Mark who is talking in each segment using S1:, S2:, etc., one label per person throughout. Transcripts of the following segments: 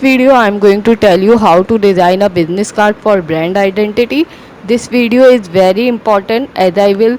S1: Video I'm going to tell you how to design a business card for brand identity. This video is very important as I will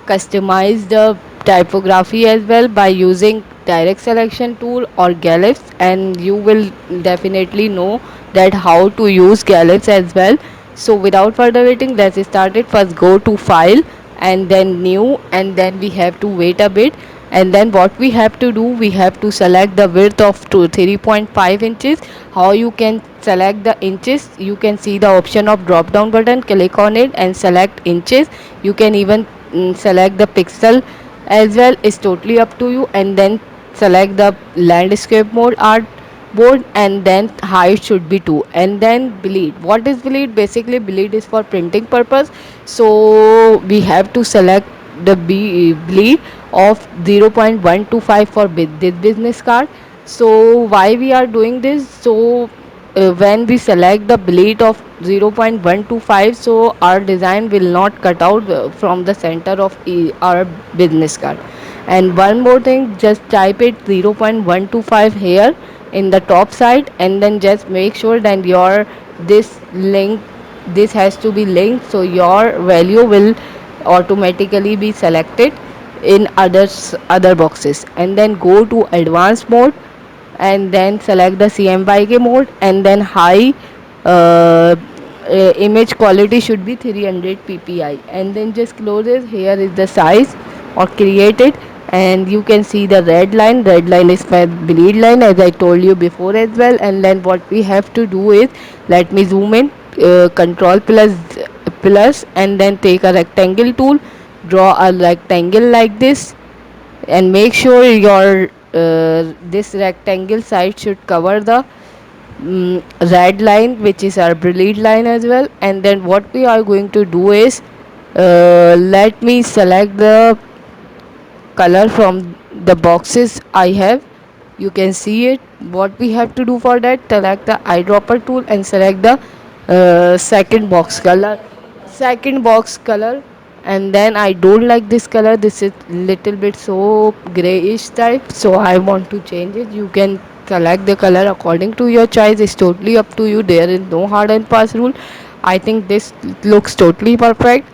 S1: customize the typography as well by using direct selection tool or glyphs, and you will definitely know that how to use glyphs as well. So without further waiting, let's start it. First go to file and then new, and then we have to wait a bit, and then what we have to do, we have to select the width of 3.5 inches. How you can select the inches? You can see the option of drop down button, click on it and select inches. You can even select the pixel as well, is totally up to you, and then select the landscape mode art board, and then height should be 2, and then bleed. What is bleed? Basically bleed is for printing purpose, so we have to select the bleed of 0.125 for this business card. So why we are doing this? So when we select the bleed of 0.125, so our design will not cut out from the center of our business card. And one more thing, just type it 0.125 here in the top side, and then just make sure that your this link, this has to be linked, so your value will automatically be selected in other boxes. And then go to advanced mode, and then select the CMYK mode, and then high uh, image quality should be 300 ppi, and then just close it. Here is the size or create it, and you can see the red line is my bleed line as I told you before as well. And then what we have to do is, let me zoom in, control plus, and then take a rectangle tool, draw a rectangle like this, and make sure your this rectangle side should cover the red line, which is our bleed line as well. And then what we are going to do is, let me select the color from the boxes I have. You can see it. What we have to do for that, select the eyedropper tool and select the second box color. And then I don't like this color, this is little bit so grayish type, so I want to change it. You can select the color according to your choice, it's totally up to you, there is no hard and fast rule. I think this looks totally perfect.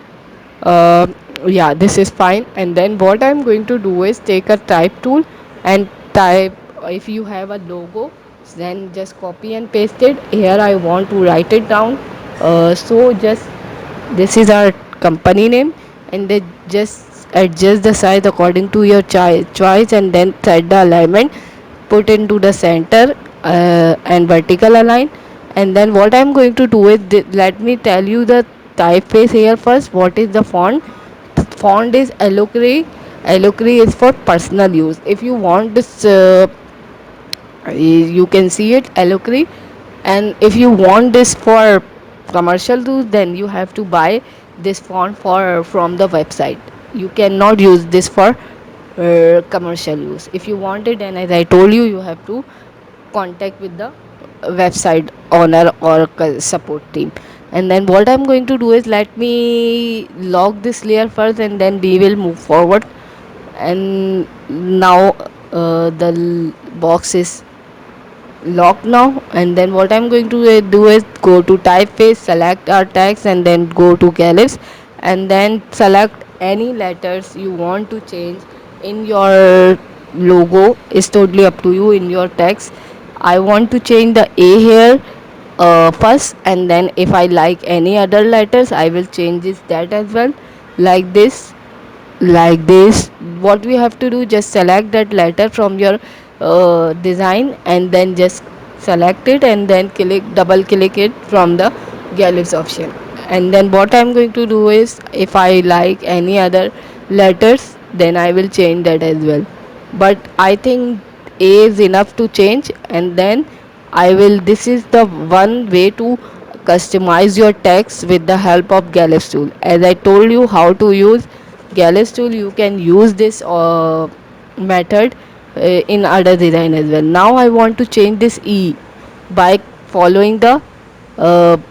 S1: uh, yeah, this is fine. And then what I'm going to do is take a type tool and type. If you have a logo, then just copy and paste it. Here I want to write it down, so just this is our company name, and then just adjust the size according to your choice, and then set the alignment, put into the center, and vertical align. And then what I'm going to do is, let me tell you the typeface here first. What is the font? Font is Elocre. Elocre is for personal use. If you want this, you can see it, Elocre. And if you want this for commercial use, then you have to buy this font for from the website. You cannot use this for commercial use. If you want it, then as I told you, you have to contact with the website owner or support team. And then what I'm going to do is, let me lock this layer first, and then we will move forward. And now the box is locked now. And then what I'm going to do is, go to typeface, select our text, and then go to calypso, and then select any letters you want to change in your logo. Is totally up to you in your text. I want to change the A here first, and then if I like any other letters, I will change this that as well, like this, like this. What we have to do, just select that letter from your design, and then just select it, and then double click it from the glyphs option. And then what I'm going to do is, if I like any other letters, then I will change that as well. But I think A is enough to change. And then I will, this is the one way to customize your text with the help of glyphs tool. As I told you how to use glyphs tool, you can use this method in other design as well. Now I want to change this E by following the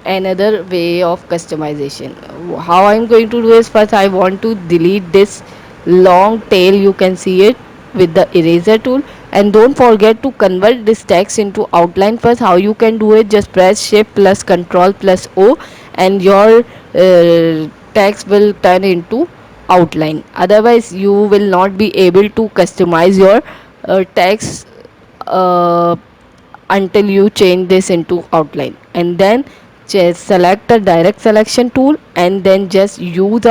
S1: another way of customization. How I'm going to do is, first I want to delete this long tail, you can see it with the eraser tool. And don't forget to convert this text into outline first. How you can do it? Just press shift plus control plus O, and your text will turn into outline. Otherwise you will not be able to customize your text uh, until you change this into outline. And then just select the direct selection tool, and then just use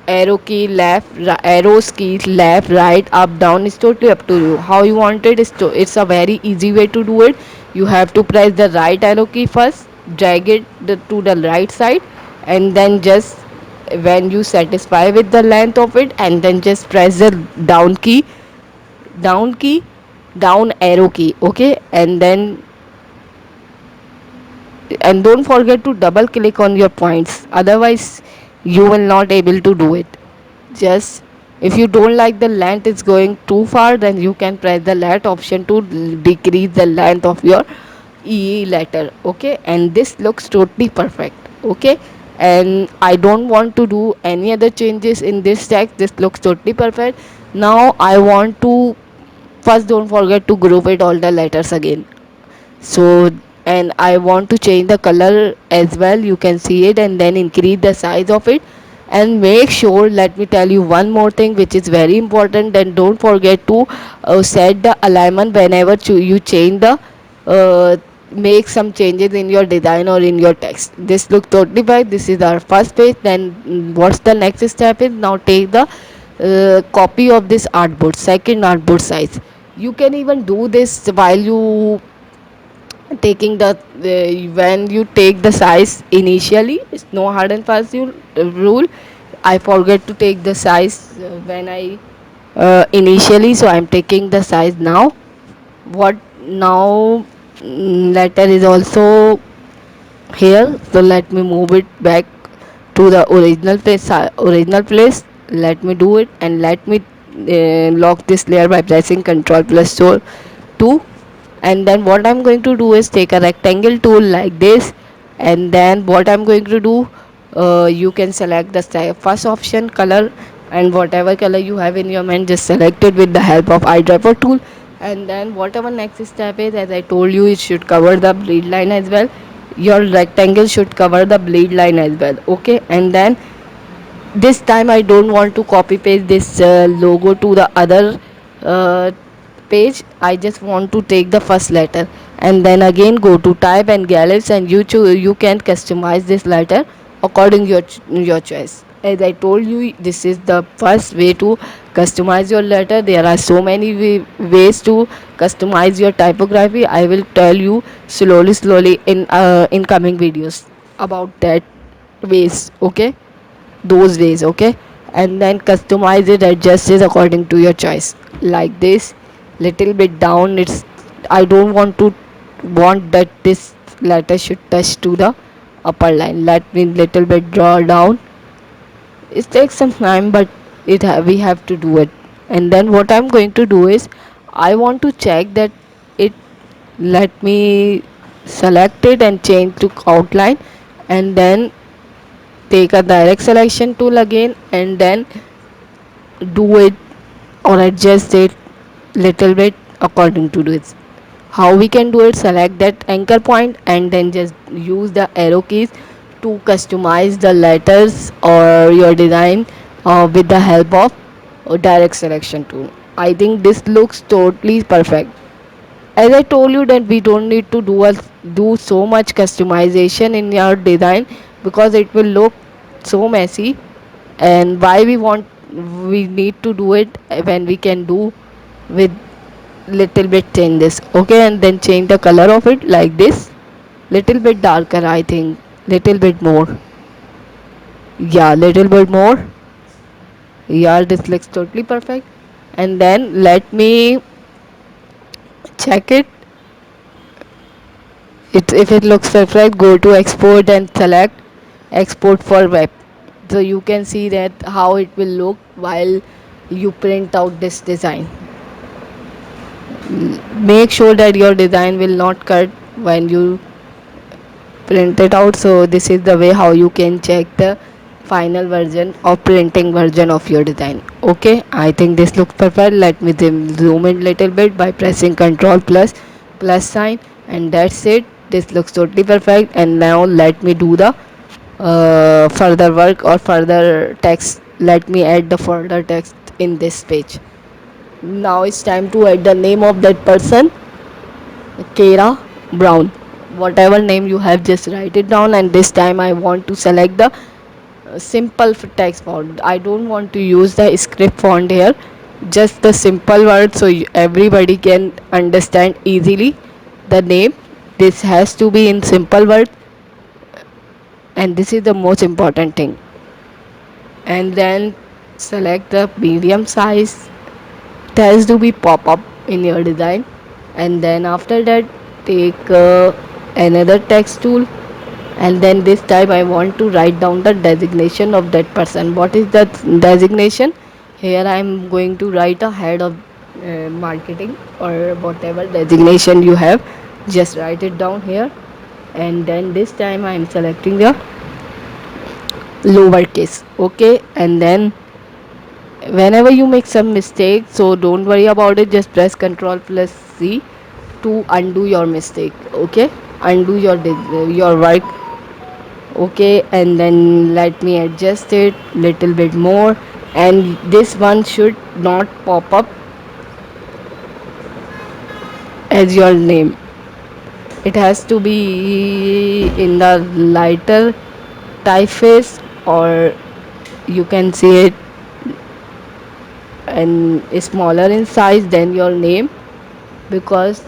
S1: arrow key left, arrows key left, right, up, down. It's totally up to you how you want it. It's a very easy way to do it. You have to press the right arrow key first, drag it to the right side, and then just when you satisfy with the length of it, and then just press the down key down arrow key, okay. And don't forget to double click on your points, otherwise you will not able to do it. Just if you don't like the length is going too far, then you can press the left option to decrease the length of your e letter, okay. And this looks totally perfect, okay. And I don't want to do any other changes in this text. This looks totally perfect. Now I want to first, don't forget to group it all the letters again. So, and I want to change the color as well, you can see it, and then increase the size of it. And make sure, let me tell you one more thing which is very important, then don't forget to set the alignment whenever you change the make some changes in your design or in your text. This looks totally fine. This is our first page. Then what's the next step is, now take the copy of this artboard, second artboard size. You can even do this while you taking the when you take the size initially. It's no hard and fast rule. I forget to take the size when I initially, so I'm taking the size now. What now? Letter is also here, so let me move it back to the original place. Let me do it, and let me lock this layer by pressing Ctrl plus so 2. And then what I'm going to do is take a rectangle tool like this, and then what I'm going to do, you can select the first option, color, and whatever color you have in your mind, just select it with the help of eyedropper tool. And then whatever next step is, as I told you, it should cover the bleed line as well. Your rectangle should cover the bleed line as well, okay. And then this time I don't want to copy paste this logo to the other uh, page. I just want to take the first letter, and then again go to type and galleries, and you can customize this letter according your choice. As I told you, this is the first way to customize your letter. There are so many ways to customize your typography. I will tell you slowly in coming videos about that ways, okay, those ways, okay. And then customize it, adjust it according to your choice, like this. Little bit down, it's I don't want that this letter should touch to the upper line. Let me little bit draw down. It takes some time, but we have to do it. And then what I'm going to do is, I want to check that it, let me select it and change to outline, and then take a direct selection tool again, and then do it or adjust it little bit according to this. How we can do it? Select that anchor point, and then just use the arrow keys to customize the letters or your design with the help of a direct selection tool. I think this looks totally perfect. As I told you that we don't need to do so much customization in your design, because it will look so messy. And why we need to do it when we can do with little bit changes, okay. And then change the color of it like this, little bit darker, I think little bit more, yeah, little bit more, yeah, this looks totally perfect. And then let me check it. If it looks perfect, go to export and select export for web. So you can see that how it will look while you print out this design. Make sure that your design will not cut when you print it out. So this is the way how you can check the final version or printing version of your design. Okay, I think this looks perfect. Let me zoom in little bit by pressing control plus sign, and that's it. This looks totally perfect. And now let me do the further work or further text. Let me add the further text in this page. Now it's time to add the name of that person, Kara Brown. Whatever name you have, just write it down. And this time I want to select the simple text font. I don't want to use the script font here, just the simple words so everybody can understand easily the name. This has to be in simple words, and this is the most important thing. And then select the medium size. It has to be pop up in your design. And then after that, take another text tool, and then this time I want to write down the designation of that person. What is the designation? Here I am going to write a head of marketing, or whatever designation you have, just write it down here. And then this time I am selecting the lowercase. Okay, and then whenever you make some mistake, so don't worry about it, just press Ctrl plus C to undo your mistake. Okay, undo your work. Okay, and then let me adjust it little bit more, and this one should not pop up as your name. It has to be in the lighter typeface, or you can see it and smaller in size than your name, because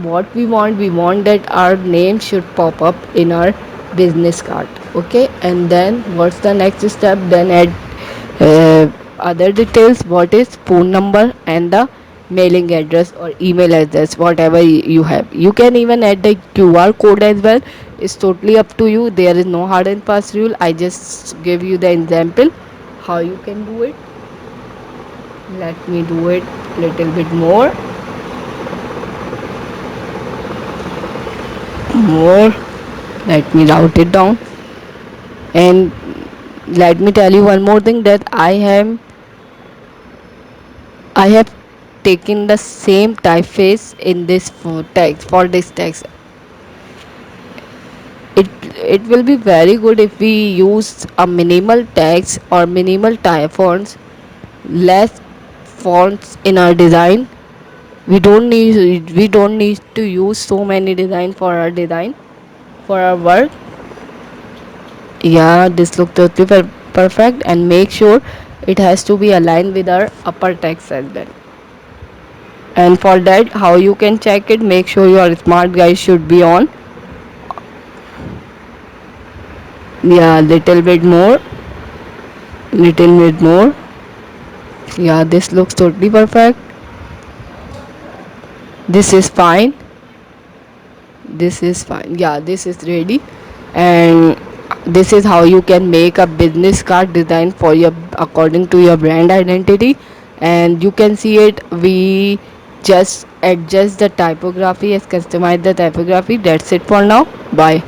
S1: what we want that our name should pop up in our business card. Okay, and then what's the next step? Then add other details. What is phone number and the mailing address or email address, whatever you have. You can even add the QR code as well. It's totally up to you. There is no hard and fast rule. I just give you the example how you can do it. Let me do it little bit more. Let me route it down. And let me tell you one more thing, that I have taken the same typeface in this for this text. It will be very good if we use a minimal text or minimal type fonts, less fonts in our design. We don't need to use so many design for our design, for our work. Yeah, this looks totally perfect, and make sure it has to be aligned with our upper text as well. And for that, how you can check it? Make sure your smart guide should be on. Yeah, little bit more. Yeah, this looks totally perfect. This is fine. This is fine. Yeah, this is ready. And this is how you can make a business card design for your, according to your brand identity. And you can see it, we just adjust the typography, as customize the typography. That's it for now. Bye.